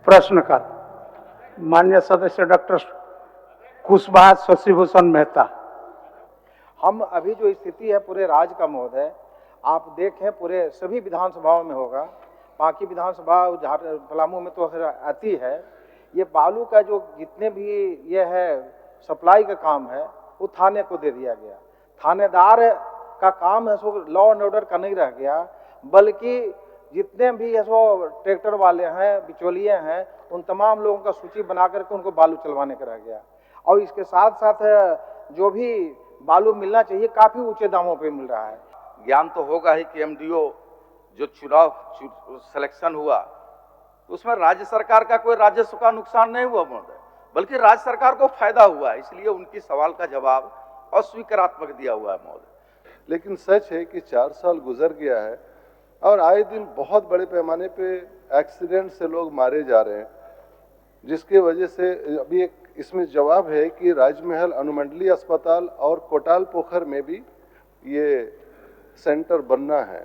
प्रश्नकाल माननीय सदस्य डॉक्टर कुशवाहा शशिभूषण मेहता। हम अभी जो स्थिति है पूरे राज्य का महोदय, आप देखें पूरे सभी विधानसभाओं में होगा, बाकी विधानसभा पलामू में तो आती है, ये बालू का जो जितने भी ये है सप्लाई का काम है वो थाने को दे दिया गया। थानेदार का काम है सो लॉ एंड ऑर्डर का नहीं रह गया, बल्कि जितने भी ऐसो ट्रैक्टर वाले हैं, बिचौलिए हैं, उन तमाम लोगों का सूची बना करके उनको बालू चलवाने का रह गया। और इसके साथ साथ जो भी बालू मिलना चाहिए काफी ऊंचे दामों पे मिल रहा है। ज्ञान तो होगा ही कि एमडीओ जो चुनाव सिलेक्शन हुआ उसमें राज्य सरकार का कोई राजस्व का नुकसान नहीं हुआ महोदय, बल्कि राज्य सरकार को फायदा हुआ, इसलिए उनकी सवाल का जवाब अस्वीकारात्मक दिया हुआ है महोदय। लेकिन सच है कि 4 साल गुजर गया है और आए दिन बहुत बड़े पैमाने पे एक्सीडेंट से लोग मारे जा रहे हैं, जिसके वजह से अभी एक इसमें जवाब है कि राजमहल अनुमंडलीय अस्पताल और कोटाल पोखर में भी ये सेंटर बनना है।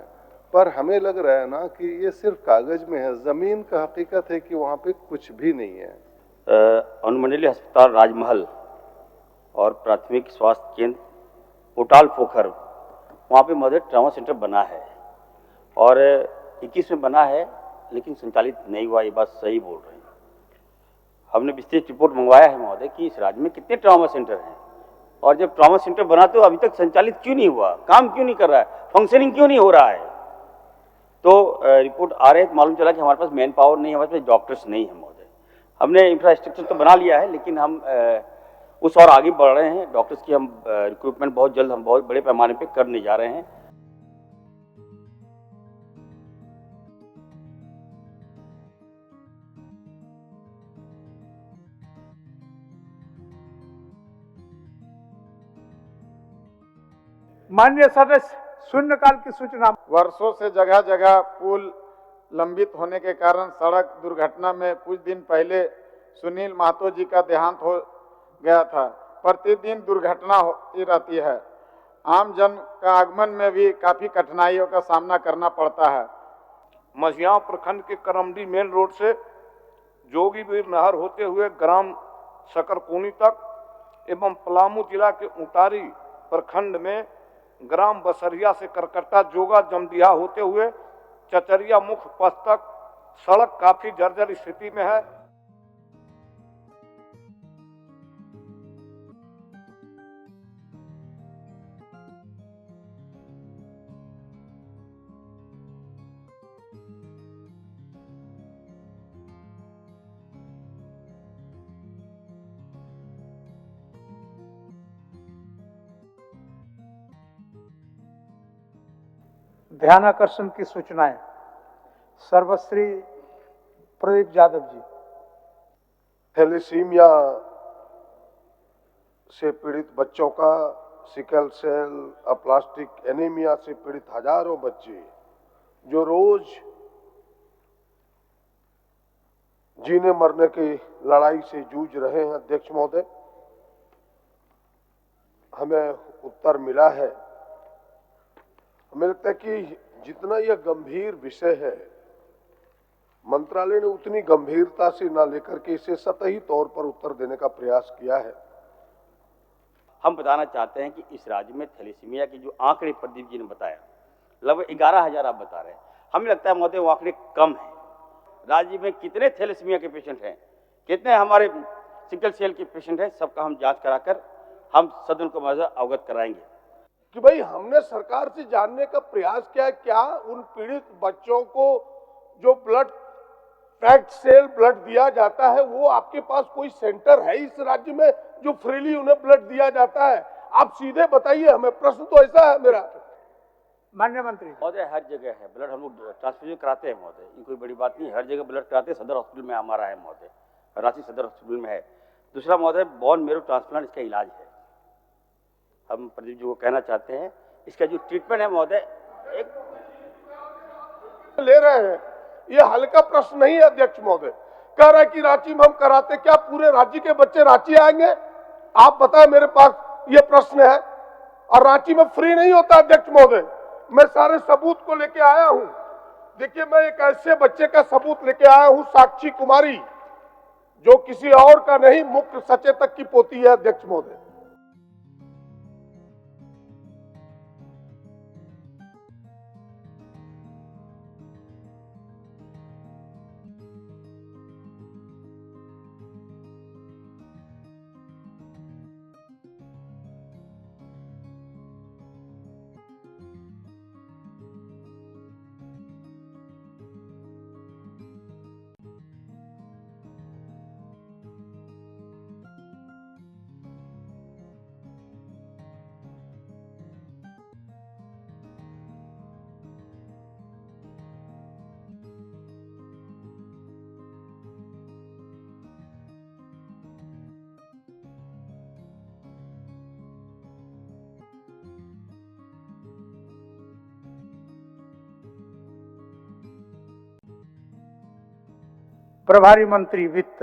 पर हमें लग रहा है ना कि ये सिर्फ कागज में है, जमीन का हकीकत है कि वहाँ पे कुछ भी नहीं है। अनुमंडलीय अस्पताल राजमहल और प्राथमिक स्वास्थ्य केंद्र कोटाल पोखर, वहाँ पे महोदय ट्रामा सेंटर बना है और 21 में बना है, लेकिन संचालित नहीं हुआ। ये बात सही बोल रहे हैं। हमने विस्तृत रिपोर्ट मंगवाया है महोदय कि इस राज्य में कितने ट्रामा सेंटर हैं, और जब ट्रामा सेंटर बना तो अभी तक संचालित क्यों नहीं हुआ, काम क्यों नहीं कर रहा है, फंक्शनिंग क्यों नहीं हो रहा है। तो रिपोर्ट आ रहे मालूम चला कि हमारे पास मैन पावर नहीं है, हमारे पास डॉक्टर्स नहीं है महोदय। हमने इंफ्रास्ट्रक्चर तो बना लिया है, लेकिन हम उस और आगे बढ़ रहे हैं। डॉक्टर्स की हम रिक्रूटमेंट बहुत जल्द हम बहुत बड़े पैमाने पर करने जा रहे हैं। माननीय सदस्य शून्यकाल की सूचना। वर्षों से जगह जगह पुल लंबित होने के कारण सड़क दुर्घटना में कुछ दिन पहले सुनील महतो जी का देहांत हो गया था। प्रतिदिन दुर्घटना होती रहती है। आम जन का आगमन में भी काफी कठिनाइयों का सामना करना पड़ता है। मझियाँ प्रखंड के करमडी मेन रोड से जोगीवीर नहर होते हुए ग्राम सकरकोनी तक एवं पलामू जिला के उटारी प्रखंड में ग्राम बसरिया से करकट्टा जोगा जमदिया होते हुए चचरिया मुख्य पथ तक सड़क काफी जर्जर स्थिति में है। ध्यानाकर्षण की सूचनाएं। सर्वश्री प्रदीप यादव जी। थैलेसीमिया से पीड़ित बच्चों का, सिकल सेल, अप्लास्टिक एनीमिया से पीड़ित हजारों बच्चे जो रोज जीने मरने की लड़ाई से जूझ रहे हैं। अध्यक्ष महोदय, हमें उत्तर मिला है, हमें लगता है कि जितना यह गंभीर विषय है, मंत्रालय ने उतनी गंभीरता से ना लेकर के इसे सतही तौर पर उत्तर देने का प्रयास किया है। हम बताना चाहते हैं कि इस राज्य में थैलेसीमिया के जो आंकड़े प्रदीप जी ने बताया, लगभग 11,000 आप बता रहे हैं। हमें लगता है महोदय वो आंकड़े कम हैं। राज्य में कितने थैलेसीमिया के पेशेंट हैं, कितने हमारे सिकल सेल के पेशेंट हैं, सबका हम जांच कराकर हम सदन को अवगत कराएंगे कि भाई हमने सरकार से जानने का प्रयास किया, क्या उन पीड़ित बच्चों को जो ब्लड पैक्ड सेल ब्लड दिया जाता है, वो आपके पास कोई सेंटर है इस राज्य में जो फ्रीली उन्हें ब्लड दिया जाता है? आप सीधे बताइए हमें, प्रश्न तो ऐसा है मेरा। माननीय मंत्री महोदय, हर जगह है ब्लड, हम लोग ट्रांसफ्यूजन कराते हैं महोदय, ये कोई बड़ी बात नहीं है। हर जगह ब्लड कराते हैं, सदर हॉस्पिटल में हमारा है महोदय, रांची सदर हॉस्पिटल में है। दूसरा महोदय, बोन मेरो ट्रांसप्लांट इसका इलाज है। हम प्रदीप जी को कहना चाहते हैं, इसका जो ट्रीटमेंट है महोदय एक ले रहे हैं, ये हल्का प्रश्न नहीं है। अध्यक्ष महोदय कह रहा है कि रांची में हम कराते, क्या पूरे राज्य के बच्चे रांची आएंगे? आप बताएं, मेरे पास ये प्रश्न है। और रांची में फ्री नहीं होता अध्यक्ष महोदय, मैं सारे सबूत को लेके आया हूं। देखिए, मैं एक ऐसे बच्चे का सबूत लेके आया हूं, साक्षी कुमारी, जो किसी और का नहीं, मुख्य सचेतक की पोती है। अध्यक्ष महोदय, प्रभारी मंत्री वित्त।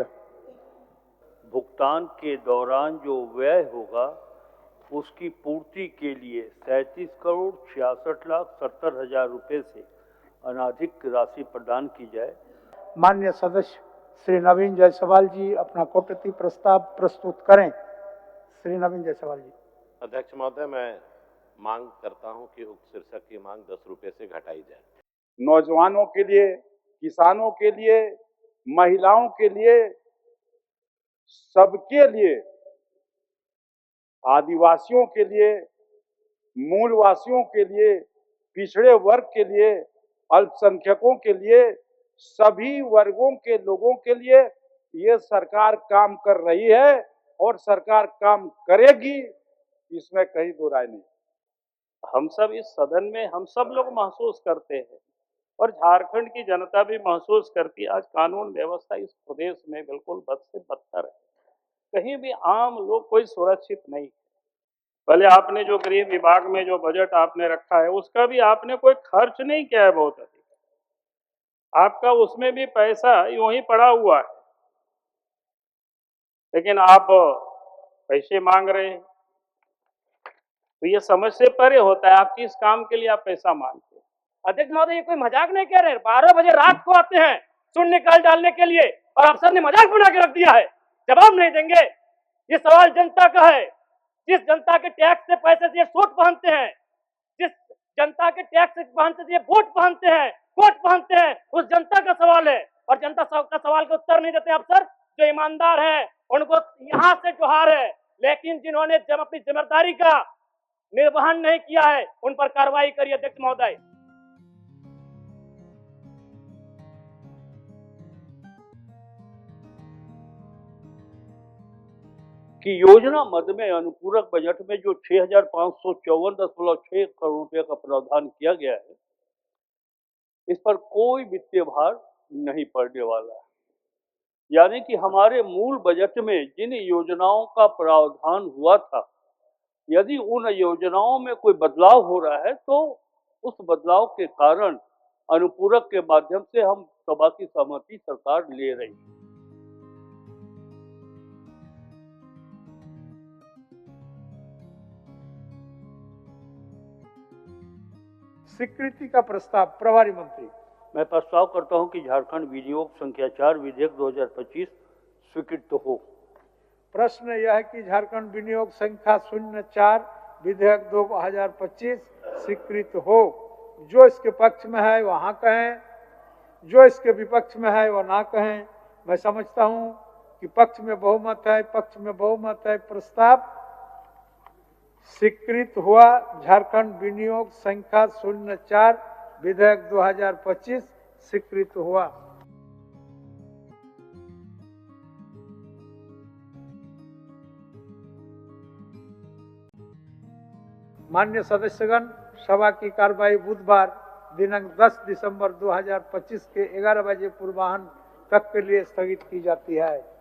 भुगतान के दौरान जो व्यय होगा उसकी पूर्ति के लिए 37,66,70,000 रुपये से अनाधिक राशि प्रदान की जाए। माननीय सदस्य श्री नवीन जायसवाल जी अपना कोटती प्रस्ताव प्रस्तुत करें। श्री नवीन जायसवाल जी। अध्यक्ष महोदय, मैं मांग करता हूं कि उक्त शीर्षक की मांग 10 रुपये से घटाई जाए। नौजवानों के लिए, किसानों के लिए, महिलाओं के लिए, सबके लिए, आदिवासियों के लिए, मूलवासियों के लिए, पिछड़े वर्ग के लिए, अल्पसंख्यकों के लिए, सभी वर्गों के लोगों के लिए ये सरकार काम कर रही है और सरकार काम करेगी, इसमें कहीं दो राय नहीं। हम सब इस सदन में हम सब लोग महसूस करते हैं और झारखंड की जनता भी महसूस करती है। आज कानून व्यवस्था इस प्रदेश में बिल्कुल बद से बदतर है। कहीं भी आम लोग कोई सुरक्षित नहीं। पहले आपने जो गृह विभाग में जो बजट आपने रखा है उसका भी आपने कोई खर्च नहीं किया है बहुत अधिक। आपका उसमें भी पैसा यूं ही पड़ा हुआ है, लेकिन आप पैसे मांग रहे हैं तो ये समझ से परे होता है। आप किस काम के लिए आप पैसा मांगते हैं? अध्यक्ष महोदय, ये कोई मजाक नहीं कह रहे। 12 बजे रात को आते हैं शून्यकाल डालने के लिए और अफसर ने मजाक बना के रख दिया है। जवाब नहीं देंगे। ये सवाल जनता का है। जिस जनता के टैक्स से पैसे से ये सूट पहनते हैं, जिस जनता के टैक्स से पहनते से ये वोट पहनते हैं, कोट पहनते हैं, उस जनता का सवाल है। और जनता का सवाल का उत्तर नहीं देते अफसर। जो ईमानदार है उनको यहाँ से जोहार है, लेकिन जिन्होंने जब अपनी जिम्मेदारी का निर्वहन नहीं किया है उन पर कार्रवाई करिए। अध्यक्ष महोदय, कि योजना मद में अनुपूरक बजट में जो 6,554.6 करोड़ रुपए का प्रावधान किया गया है, इस पर कोई वित्तीय भार नहीं पड़ने वाला है। यानी कि हमारे मूल बजट में जिन योजनाओं का प्रावधान हुआ था, यदि उन योजनाओं में कोई बदलाव हो रहा है तो उस बदलाव के कारण अनुपूरक के माध्यम से हम सभा की सहमति सरकार ले रही है। स्वीकृति का प्रस्ताव प्रभारी मंत्री। मैं प्रस्ताव करता हूं कि झारखंड विनियोग संख्या 4 विधेयक 2025 स्वीकृत हो। प्रश्न यह है कि झारखंड विनियोग संख्या 04 विधेयक 2025 स्वीकृत हो। जो इसके पक्ष में है वह हाँ कहें, जो इसके विपक्ष में है वह ना कहें। मैं समझता हूं कि पक्ष में बहुमत है, पक्ष में बहुमत है। प्रस्ताव स्वीकृत हुआ। झारखंड विनियोग संख्या 04 विधेयक 2025 स्वीकृत हुआ। माननीय सदस्यगण, सभा की कार्रवाई बुधवार दिनांक 10 दिसंबर 2025 के 11 बजे पूर्वाह्न तक के लिए स्थगित की जाती है।